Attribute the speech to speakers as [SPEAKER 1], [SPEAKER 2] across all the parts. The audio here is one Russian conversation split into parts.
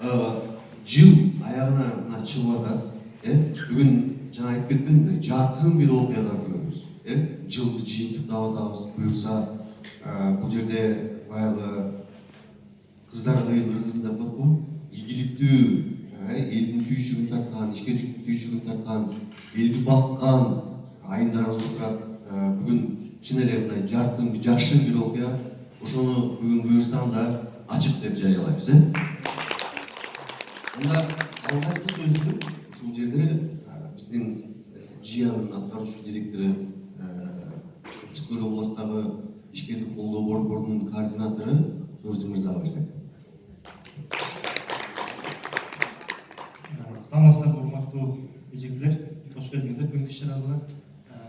[SPEAKER 1] жыл аяғына шығып жатады. Бүгін жаңа айтып кетпедім, жарқын бір оқиғалар көреміз. Жылды жиынтықтап жатамыз. Бұйырса бұл жерде баяғы қыздар деген бір қызын таппады ғой. Игілікті, елдің түйшігін тартқан, ішкерліктің түйшігін тартқан, елді баққан айындарымыз отырады. Бүгін шын әлемде жарқын, жақсы бір оқиға. Ошоны бүгін бұйырсам да açık деп жариялаймыз. Онда алғашқы сөзді ушул жерде биздин ЖИАнын аткаруучу директору Ички Көл областагы ишкерлик колдоо борборунун координатору Нурзин мырзага берсек.
[SPEAKER 2] Саламатсыздар, урматтуу эжекелер, кош келдиңиздер бүгүнкү иш-чарабызга.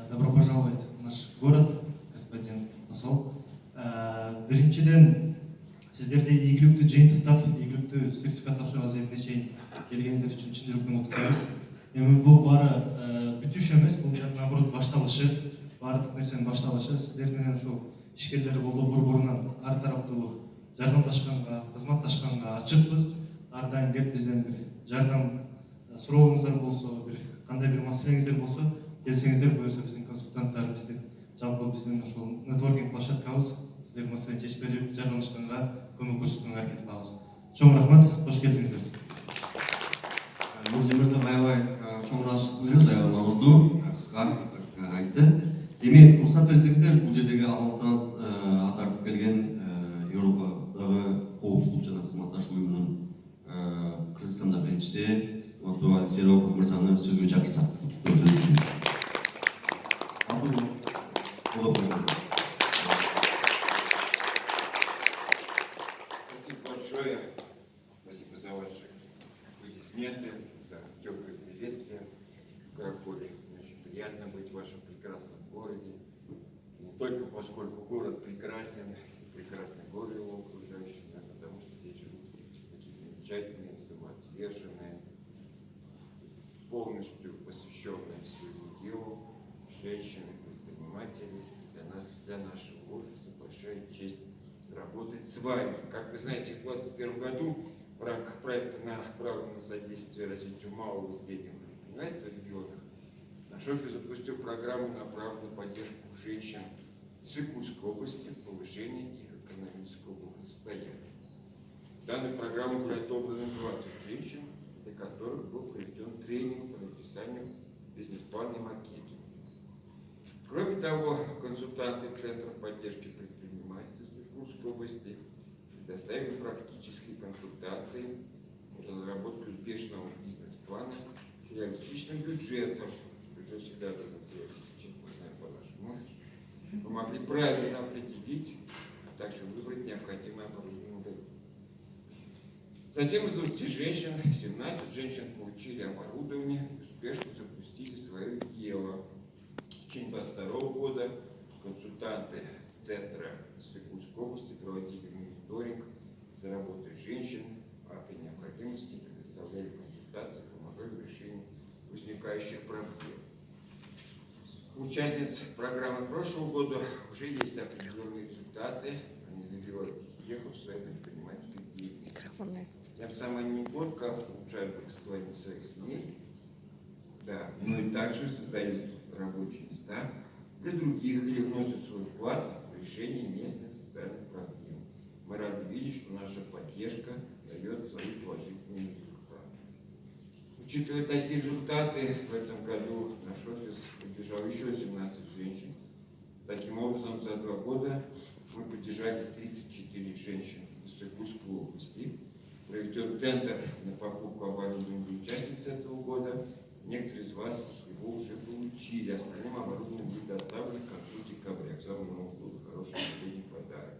[SPEAKER 2] Добро пожаловать в наш город, господин посол. Биринчиден, сиздерди ийгиликтүү жыйынтыктап, ийгиликтүү сертификат тапшыруу азиретине чейин келгениңиздер үчүн чын жүрөктөн куттуктайбыз. Эми бул баары бүтүш эмес, бул наоборот башталышы, баардык нерсенин башталышы. Сиздер менен ушул ишкерлерди колдоо борборунан ар тараптуу жардамдашканга, кызматташканга ачыкпыз. Ар дайым келип бизден бир жардам сурооңуздар болсо, бир кандай бир маселеңиздер болсо, келсеңиздер, буюрса биздин консультанттар, биздин жалпы биздин ушул нетворкинг площадкабыз сиздердин маселени чечип берип, жардамдашканга, көмөк көрсөткөнгө аракет кылабыз. Чоң рахмат, кош келдиңиздер.
[SPEAKER 1] Нурзин мырза аябай чоң ыраазычылык билдирди, аябай маңыздуу, кыска айтты. Эми уруксат берсеңиздер, бул жердеги Афганистан тартып келген Европадагы коопсуздук жана кызматташуу уюмунун Кыргызстандагы элчиси Матуа Сероков мырзаны сөзгө чакырсак.
[SPEAKER 3] Спасибо большое. Спасибо за ваши аплодисменты, за теплые приветствия. Караколь, очень приятно быть в вашем прекрасном городе. Не только поскольку город прекрасен, прекрасный город его окружающий, но потому что здесь живут такие замечательные, самоотверженные, полностью посвященные своему делу женщины, предприниматели. Для нас, для нашего офиса большая честь работать с вами. Как вы знаете, в 2021 году в рамках проекта направленного на содействие развитию малого и среднего предпринимательства в регионах наш офис запустил программу, направленную на поддержку женщин с Иркутской области, повышение их экономического благосостояния. В данную программу были отобраны 20 женщин, для которых был проведен тренинг по написанию бизнес-плана и маркетингу. Кроме того, консультанты Центра поддержки предпринимательства Иркутской области предоставили практические консультации по разработке успешного бизнес-плана с реалистичным бюджетом. Бюджет всегда должен быть реалистичен, мы знаем по нашему офису. Помогли правильно определить, а также выбрать необходимое оборудование для бизнеса. Затем из 20 женщин 17 женщин получили оборудование и успешно запустили свое дело. В течение 2022 года консультанты Центра Иркутской области проводили мониторинг за работой женщин, а при необходимости предоставляли консультации, помогали в решении возникающих проблем. У участниц программы прошлого года уже есть определенные результаты, они добиваются успехов в своей предпринимательской деятельности. Тем самым они не только улучшают благосостояние своих семей, да, но и также создают рабочие места для других или вносят свой вклад в решение местных социальных проблем. Мы рады видеть, что наша поддержка дает свои положительные результаты. Учитывая такие результаты, в этом году наш офис поддержал еще 17 женщин. Таким образом, за 2 года мы поддержали 34 женщин из Иркутской области. Проведен тендер на покупку оборудования для участниц этого года. Некоторые из вас его уже получили. Остальным оборудованием будет доставлено к концу декабря, к самому Новому году. Хороший новогодний подарок.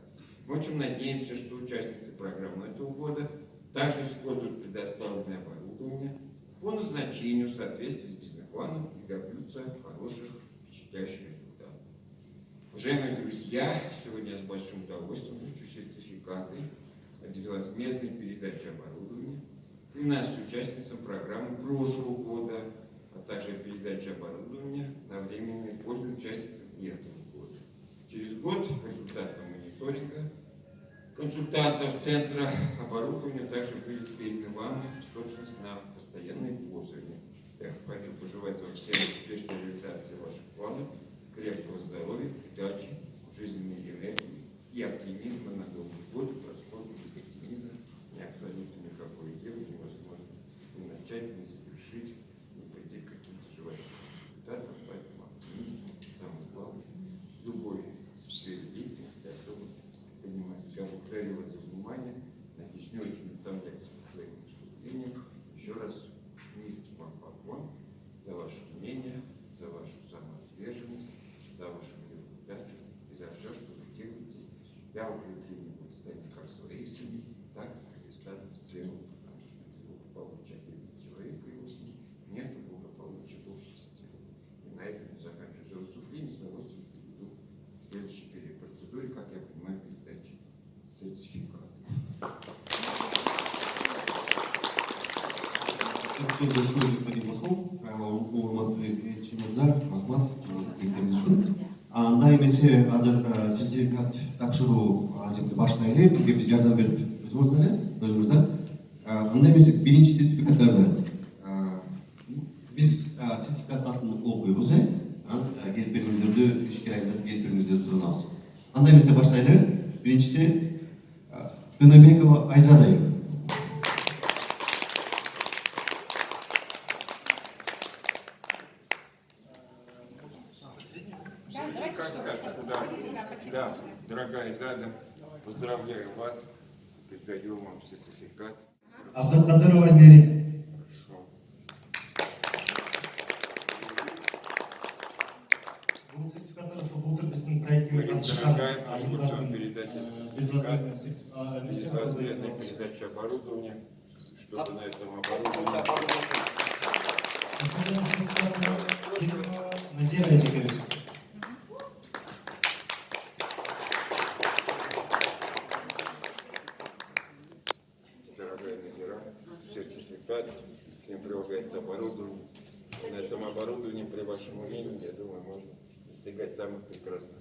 [SPEAKER 3] Мы очень надеемся, что участницы программы этого года также используют предоставленное оборудование по назначению в соответствии с бизнес-планом и добьются хороших, впечатляющих результатов. Уважаемые друзья, сегодня я с большим удовольствием вручу сертификаты о безвозмездной передаче оборудования 13 участницам программы прошлого года, а также передаче оборудования на временные после участниц этого года. Через год по результатам мониторинга консультантов Центра оборудования также будет передано вам, собственно, на постоянное пользование. Я хочу пожелать вам всем успешной реализации ваших планов, крепкого здоровья, удачи, жизненной энергии и оптимизма на долгий год, поскольку без оптимизма не абсолютно никакое дело невозможно ни начать, ни завершить, ни прийти к каким-то желаемым результатам. Поэтому оптимизм – это самое главное. Любой сфере деятельности, особо понимать, скажу, благодарю вас за внимание. Надеюсь, не очень утомляюсь своим выступлением. Еще раз низкий вам поклон за ваше мнение, за вашу самоотверженность, за вашу удачу и за все, что вы делаете для укрепления благосостояния как своей семьи, так и Христа в целом, потому что без благополучия одного человека и его семьи нет благополучия в обществе. И на этом я заканчиваю свое выступление, с удовольствием перейду к следующей процедуре, как я понимаю, передачи сертификата.
[SPEAKER 1] Спасибо большое, господин посол. Рахмат, анда эмесе азыр сертификат тапшыруу азыркы башына эле бизге биз жардам берип өзүңүз да анда эмесе биринчи сертификаттарды биз сертификаттын атын окуйбуз келип бермеңдерди ишке айылып келип бермеңдерди суранабыз. Анда эмесе баштайлы. Биринчиси Тыныбекова Айзада.
[SPEAKER 3] Да, дорогая Зада, поздравляю вас, передаю вам сертификат.
[SPEAKER 2] Абдыкадырова Нерин.
[SPEAKER 3] Хорошо.
[SPEAKER 2] Бұл сертификаттар ошо былтыр биздин проектке катышкан айылдардын безвозмездная
[SPEAKER 3] передача оборудования, что-то на этом оборудовании.
[SPEAKER 2] Назира Эзекевич.
[SPEAKER 3] Дорогая Назира, сертификат, к ним прилагается оборудование. На этом оборудовании, при вашем умении, я думаю, можно достигать самых прекрасных.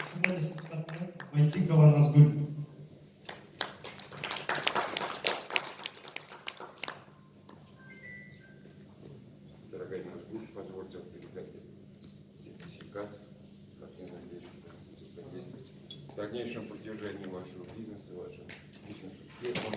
[SPEAKER 2] Ушундай сертификаттар Байтикова Назгүл.
[SPEAKER 3] Дорогая Назгуль, позвольте вам передать сертификат, как я надеюсь, что будете содействовать в дальнейшем продвижении вашего бизнеса, вашим бизнес-успехом.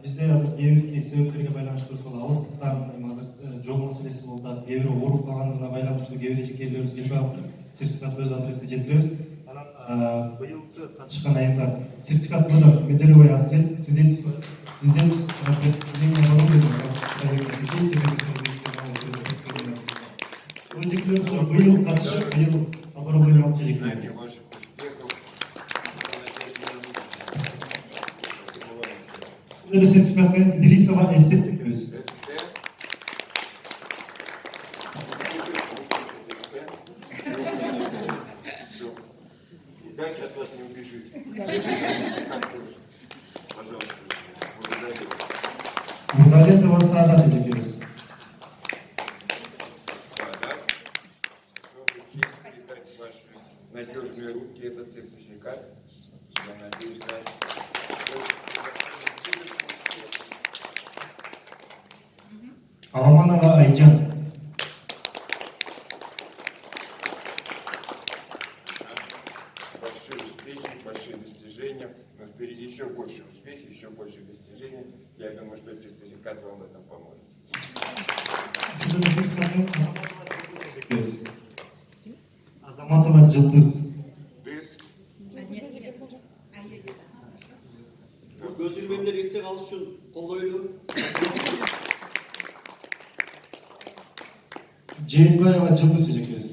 [SPEAKER 2] Бизде азыр кээ бир себептерге байланыштуу ушул алыстыктан азыр жол маселеси болуп атат, кээ бирөө ооруп калгандыгына байланыштуу кээ бир эжекейлерибиз келбей калыптыр. Сертификатты өз адресине жеткиребиз. Анан быйылкы катышкан айында сертификаттары Меделевой Ассет, свидетельство подтверждения оборудования. Быйыл катышып, быйыл оборудование алып жеткиребиз. Ушундай сертификат менен Идрисова Эстет беребиз.
[SPEAKER 3] Удача от вас не убежит. Пожалуйста, благодарю.
[SPEAKER 2] Мурдалетова Саадат Эзекевич.
[SPEAKER 3] Чтобы честь передать в ваши надежные руки этот сертификат, я надеюсь, да.
[SPEAKER 2] Аламанова Айжан.
[SPEAKER 3] Большие успехи, большие достижения, но впереди еще больше успехов, еще больше достижений. Я думаю, что этот сертификат вам в этом поможет.
[SPEAKER 2] Азаматова Жылдыз.
[SPEAKER 4] Көзүрмемдер есте қалыш үшін қолдайлы.
[SPEAKER 2] Жейітбаева Жылдыз Эзекевич.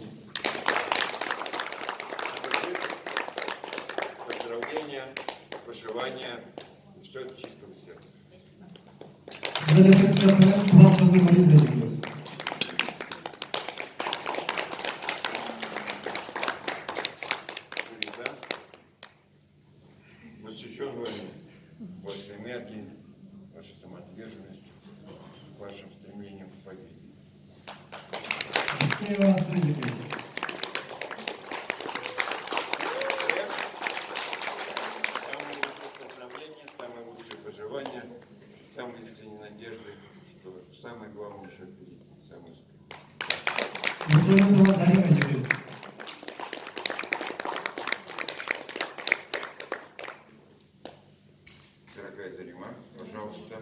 [SPEAKER 3] Поздравления, пожелания, все от чистого сердца.
[SPEAKER 2] Ушундай сертификат менен Кубат кызы Мариза Эзекевич.
[SPEAKER 3] Посвящен вами вашей энергии, вашей самоотверженности, вашим стремлением к победе.
[SPEAKER 2] Успеваемся, эжекебиз.
[SPEAKER 3] Самые лучшие поздравления, самые лучшие пожелания, самые искренние надежды, что самое главное еще впереди, самый успех.
[SPEAKER 2] Муктуймун Зарима эжекебиз.
[SPEAKER 3] Дорогая Зарима, пожалуйста,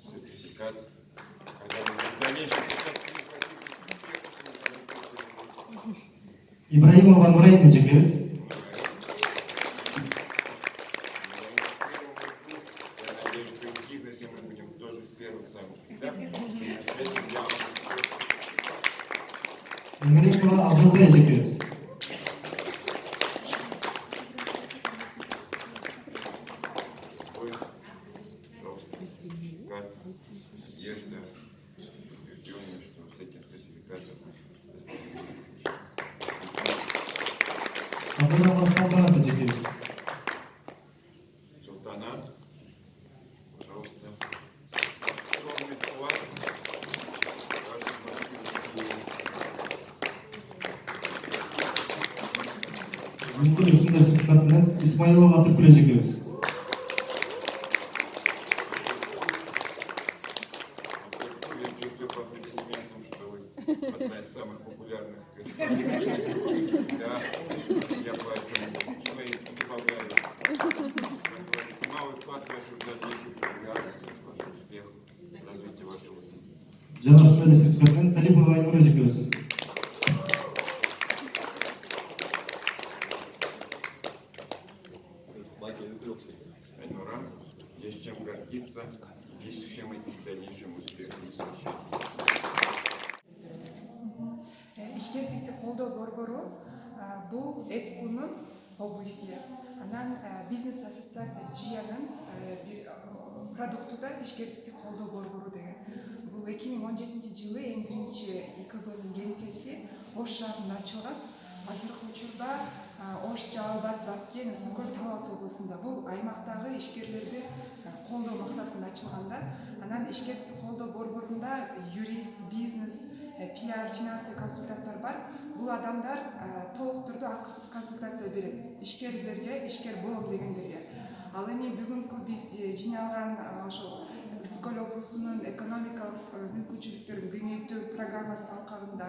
[SPEAKER 3] сертификат. Когда мы в дальнейшем
[SPEAKER 2] Ибраимова Нурайым эжекебиз.
[SPEAKER 3] Я надеюсь, что в бизнесе мы будем тоже в первых самых рядах. И с этим я вам
[SPEAKER 2] Эмирекова Абзалда эжекебиз.
[SPEAKER 3] пожалуйста, сертификат, надежда, убежденность, что с этим сертификатом достигнем.
[SPEAKER 2] Садырова Салтанат эжекебиз.
[SPEAKER 3] Султана, пожалуйста, скромный вклад в вашу большую
[SPEAKER 2] Мүмкін ушундай сертификат менен Исмаилова Атыркүл эжекебиз.
[SPEAKER 3] Я чувствую по аплодисментам, что вы одна из самых популярных кандидатов. Да, я поэтому свои добавляю. Как говорится, малый вклад в вашу дальнейшую популярность, ваш успех, развитие вашего бизнеса.
[SPEAKER 2] Жана ушундай эле сертификат менен Талипова Айнур эжекебиз.
[SPEAKER 3] Айнура, есть чем гордиться, есть чем идти к дальнейшему успеху.
[SPEAKER 5] Ишкердикти колдоо борбору бул ЭКУнун облусия. Анан бизнес ассоциация ЖИАнын бир продукту да ишкердикти колдоо борбору деген. Бул 2017-жылы эң биринчи ИКБнын кеңсеси Ош шаарында ачылган. Азыркы учурда Ош, Жалал-Абад, Баткен, Ысык Көл, Талас облусунда бул аймактагы ишкерлерди колдоо максатында ачылганда. Анан ишкердикти колдоо борборунда юрист, бизнес, пиар, финансы консультанттар бар. Бул адамдар толук түрдө акысыз консультация берет ишкерлерге, ишкер болом дегендерге. Ал эми бүгүнкү биз жиналган ошол Ысык Көл облусунун экономикалык мүмкүнчүлүктөрүн кеңейтүү программасы алкагында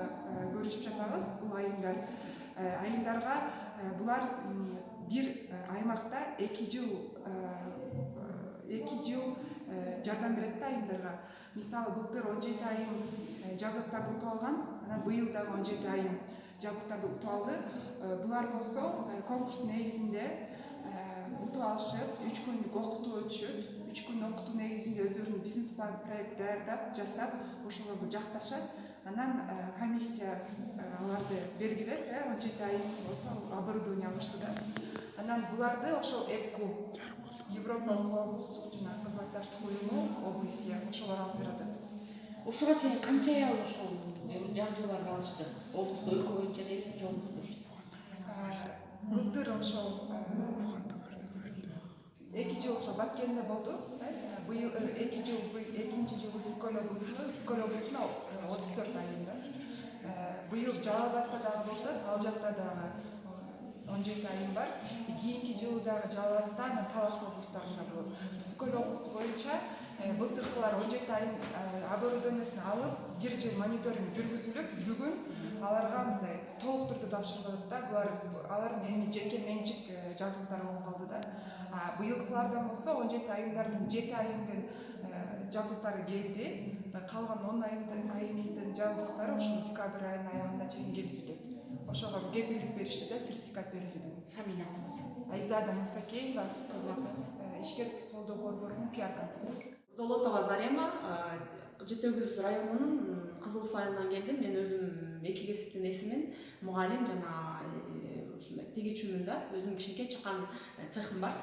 [SPEAKER 5] көрүшүп жатабыз. Бул айымдарга булар бир аймакта 2 жыл жардам берет да айымдарга. Мисалы былтыр 17 айым жабдыктарды утуп алган, анан быйыл дагы 17 айым жабдыктарды утуп алды. Булар болсо конкурстун негизинде утуп алышып, 3 күндүк окутуу өтүшөт. 3 күн окутуу негизинде өздөрүнүн бизнес план проект даярдап, жасап, ошолорду жакташат. Анан комиссия аларды белгилеп, 17 айым болсо оборудование алышты да. Анан буларды ошол ЭКУ, Европалык коомчулук жана кызматташтык уюму, облусия ошолор алып бератат.
[SPEAKER 6] Ушуга чейин канча аял ошол жардууларга алышты? Облусту өлкө боюнча эле же облус боюнча?
[SPEAKER 5] Былтыр ошол 2 жыл ошол Баткенде болду. Быйыл 2 жыл, 2-нчи жыл Ысык Көл облусунда 34 айым да. Быйыл Жалал-Абадта дагы болду, ал жакта дагы 17 айым бар. Кийинки жылы дагы Жалал-Абадта, анан Талас облустарында болот. Ысык Көл облусу боюнча былтыркылар 17 айым оборудованиясын алып, 1 жыл мониторинг жүргүзүлүп, бүгүн аларга мындай толук түрдө тапшырылат да. Булар алардын эми жеке менчик жабдыктары болуп калды да. Быйылкылардан болсо 17 айымдардын 7 айымдын жабдыктары келди. Калган 10 айымдын жабдыктары ошол декабрь айынын аягына чейин келип бүтөт. Ошого кепилдик беришти да, сертификат берилди бүгүн.
[SPEAKER 6] Фамилияңыз?
[SPEAKER 5] Айзада Мусакеева,
[SPEAKER 6] Кызматыңыз?
[SPEAKER 5] ишкерликти колдоо борборунун пиар консультанты.
[SPEAKER 7] Долотова Зарема, Жети Өгүз районунун Кызыл Суу айылынан келдим. Мен өзүм эки кесиптин ээсимин, мугалим жана ушундай тигичүмүн да. Өзүм кичинекей чакан цехим бар.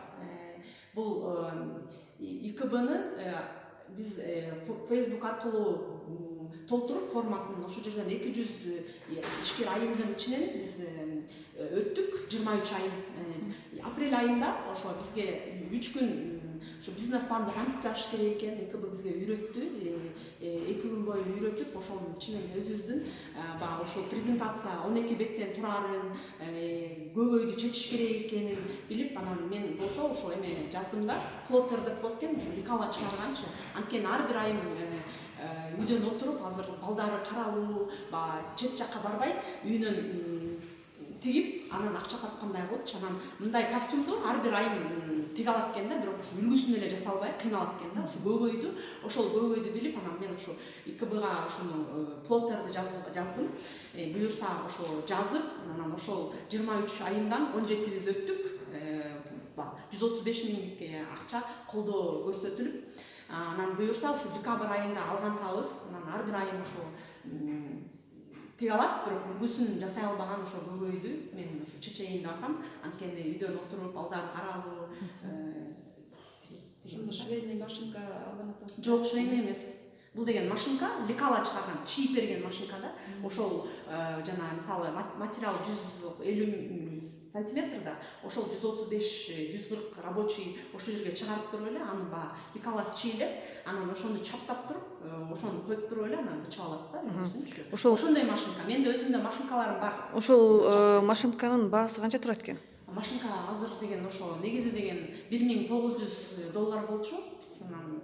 [SPEAKER 7] Бул ИКБнын биз Facebook аркылуу толтуруп формасын ошол жерден 200 ишкер айымдын ичинен биз өттүк. 23 айым апрель айында ошо бизге 3 күн ушу бизнес планды кантип жазыш керек экен ЭКБ бизге үйрөттү. 2 күн бою үйрөтүп, ошонун ичинен өзүбүздүн баягы ошол презентация 12 беттен турарын, көбөйдү чечиш керек экенин билип, анан мен болсо ошол эме жаздым да, плоттер деп коет экен, ушу лекала чыгарганчы. Анткени ар бир айым үйдөн отуруп, азыр балдары каралуу, чет жакка барбай, үйүнөн тигип, анан акча тапкандай кылыпчы. Анан мындай костюмду ар бир айым тиге алат экен да, бирок ушу үлгүсүн эле жасалбай кыйналат экен да. Ушу көбөйдү. Ошол көбөйдү билип, анан мен ушу ИКБга ошону плоттерди жаздым. Буюрса ошо жазып, анан ошол 23 айымдан 17 өттүк. 135 миңдик акча колдоо көрсөтүлүп, анан буюрса ушу декабрь айында алгантабыз. Анан ар бир айым ошо тиге алат, бирок үлгүсүн жасай албаган ошо көбөйдү. Мен ушу чечейин деп атам. Анткени үйдөн отуруп, балдар каралуу.
[SPEAKER 6] Ошондо швейный машинка алган атасың?
[SPEAKER 7] Жок, швейный эмес. Бул деген машинка, лекала чыгарган, чийип берген машинка да. Ошол жана мисалы материал 150 сантиметрда, ошол 135-140 рабочий ошол жерге чыгарып туруп эле, аны лекаласы чийилет, анан ошону чаптап туруп, ошону коюп туруп эле, анан бичип алат да, үлгүсүнчү. Ошондой машинка. Менде өзүмдө машинкаларым бар.
[SPEAKER 8] Ошол машинканын баасы канча турат экен?
[SPEAKER 7] Машинка азыр деген ошо негизи деген $1900 болчу. Биз анан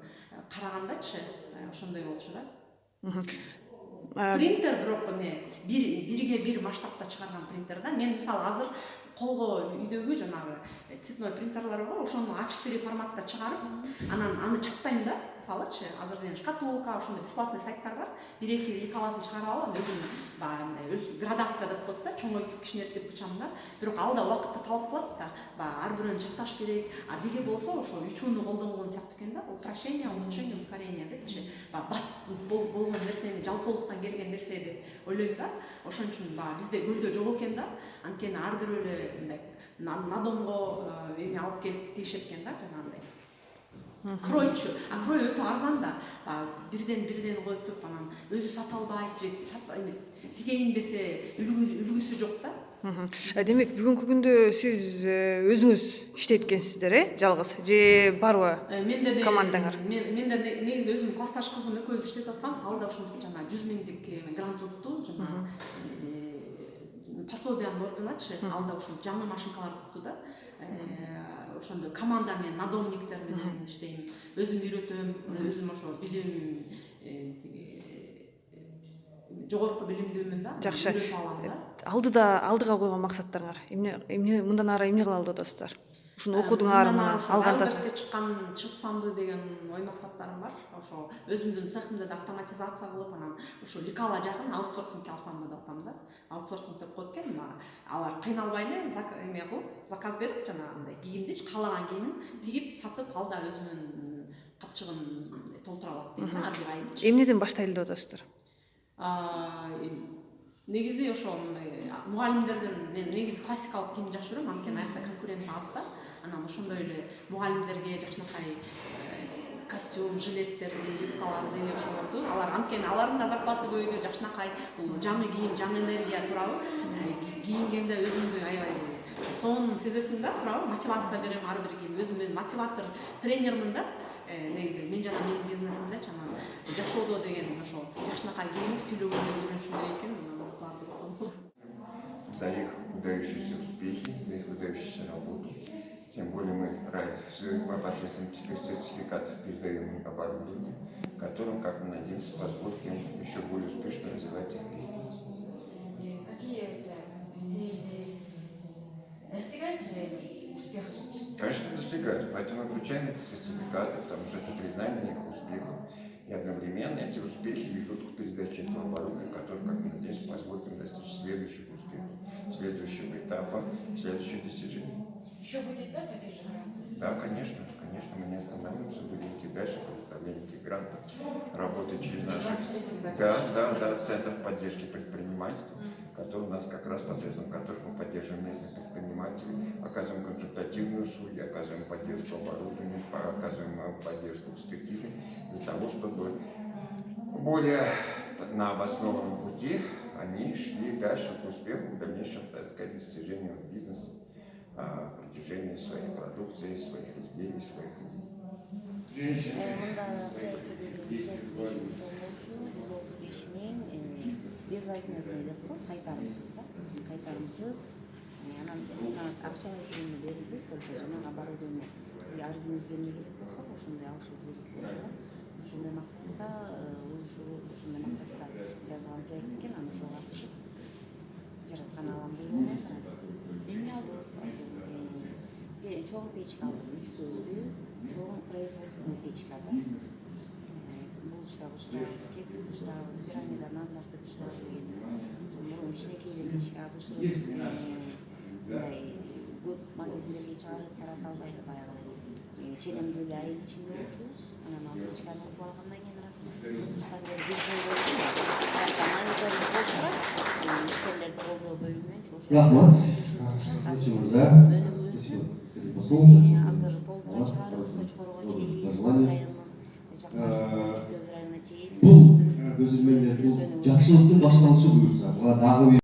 [SPEAKER 7] карагандачы ошондой болчу да. Принтер бирок эме бирге бир масштабта чыгарган принтер да. Мен мисалы азыр колго үйдөгү жанагы цветной принтерлер бар, ошону ачык тири форматта чыгарып, анан аны чаптайм да. Мисалычы, азыр деген шкатулка, ошондой бесплатный сайттар бар. 1-2 лекаласын чыгарып алып, өзүм градация деп коет да, чоңойтуп, кичинертип бычам да. Бирок ал да убакытты талап кылат да. Ар бирөөнү чапташ керек. Деге болсо ошо үчүүнү колдонгон сыяктуу экен да. Упрощение, улучшение, ускорение депчи. Болгон нерсени, жалпылыктан келген нерсе деп ойлойм да. Ошон үчүн бизде көлдө жок экен да. Анткени ар бирөө эле мындай надомго эме алып келип тийишет экен да, жанагындай. Кройчу. Крой өтө арзан да. Бирден койтуп, анан өзү сата албайт же тигейин десе үлгүсү жок да.
[SPEAKER 8] Демек, бүгүнкү күндө сиз өзүңүз иштейт экенсиздер, жалгыз же барбы командаңар?
[SPEAKER 7] Менде негизи өзүмдүн классташ кызым экөөбүз иштеп атканбыз. Ал да ушинтип жана 100 миңдик грант утту, жана пособиянын ордуначы, ал да ушул жаңы машинкалар утту да. Ошондо команда менен, надомниктер менен иштейм. Өзүм үйрөтөм, өзүм ошо билим жогорку билимдүүмүн да.
[SPEAKER 8] Жакшы.
[SPEAKER 7] Үйрөтүп алам да.
[SPEAKER 8] Алдыга койгон максаттарыңар эмне, мындан ары эмне кылалы деп атасыздар? Ушуну окудуңар, мына алгандасың.
[SPEAKER 7] Чыксамбы деген ой максаттарым бар. Ошо өзүмдүн цехимде да автоматизация кылып, анан ошо лекала жагын аутсорсингке алсам деп атам да. Аутсорсинг деп коет экен, алар кыйналбай эле эме кылып, заказ берип, жанагындай кийимди, каалаган кийимин тигип, сатып, ал да өзүнүн капчыгын толтура алат дейм да, ар бир айым.
[SPEAKER 8] Эмнеден баштайлы деп атасыздар?
[SPEAKER 7] Негизи ошо мугалимдерден мен негизи классикалык кийимди жакшы көрөм, анткени аякта конкуренция аз да. Анан ошондой эле мугалимдерге жакшынакай костюм, жилеттерди, юбкаларды ошолорду. Алар анткени алардын да зарплаты көбөйдү, жакшынакай бул жаңы кийим, жаңы энергия туурабы. Кийингенде өзүмдү аябай сонун сезесиң да, туурабы? Мотивация берем ар бир кийим. Өзүм мен мотиватор тренермин да. Негизи мен жана менин бизнесимде жана жашоодо деген ошо жакшынакай кийинип сүйлөгөндө үйрөнүшүм керек экен, анан баардыгы.
[SPEAKER 3] За их выдающиеся успехи, за их выдающуюся работу. Тем более мы посредством сертификатов передаем им оборудование, которым, как мы надеемся, позволит им еще более успешно развивать их бизнес.
[SPEAKER 6] Какие цели достигать успеха?
[SPEAKER 3] Конечно, достигают. Поэтому мы вручаем эти сертификаты, потому что это признание их успехов. И одновременно эти успехи ведут к передаче этого оборудования, которое, как мы надеемся, позволит им достичь следующих успехов, следующего этапа, следующих достижений.
[SPEAKER 6] Еще будет, да, такие же гранты?
[SPEAKER 3] Да, конечно, мы не останавливаемся, будем идти дальше, предоставление этих грантов, работать через наши центров поддержки предпринимательства, которые у нас как раз посредством которых мы поддерживаем местных предпринимателей, оказываем консультативные услуги, оказываем поддержку оборудования, оказываем поддержку экспертизы, для того, чтобы более на обоснованном пути они шли дальше к успеху, в дальнейшем, так сказать, достижению бизнеса, продвижению своей продукции, своих изделий, своих идей.
[SPEAKER 6] Мында 135 болчу, 135 безвозмездный деп коет, кайтарымсыз да, кайтарымсыз. Анан акчалай түрүндө берилбейт, только жанагы оборудование бизге ар күнүбүзгө эмне керек болсо ошондой алышыбыз керек болчу да. Ошондой максатта ошондой максатта жазылган проект экен, анан ошого катышып жараткан алам бул эмне алдыңыз? Чоң печка алдым, 3 көздүү, чоң производственный печка да. Булочка бышырабыз, кекс бышырабыз, пирамида нандарды бышырабыз деген. Мурун кичинекей печка бышырып, мындай көп магазиндерге чыгарып тарата албай эле баягы ченемдүү эле айыл ичинде болчубуз. Анан ал печканы угуп алгандан кийин рас кыргызстан бери бир жыл болчу. Мониторинг болуп турат, ишкерлерди колдоо бөлүмүнөн
[SPEAKER 1] Рахмат.
[SPEAKER 6] азыр толтура чыгарып, Кочкорго чейин, райондон Жакпаров районуна чейин
[SPEAKER 1] Бул көзөмөлдөр бул жакшылыктын башталышы буюрса, буга дагы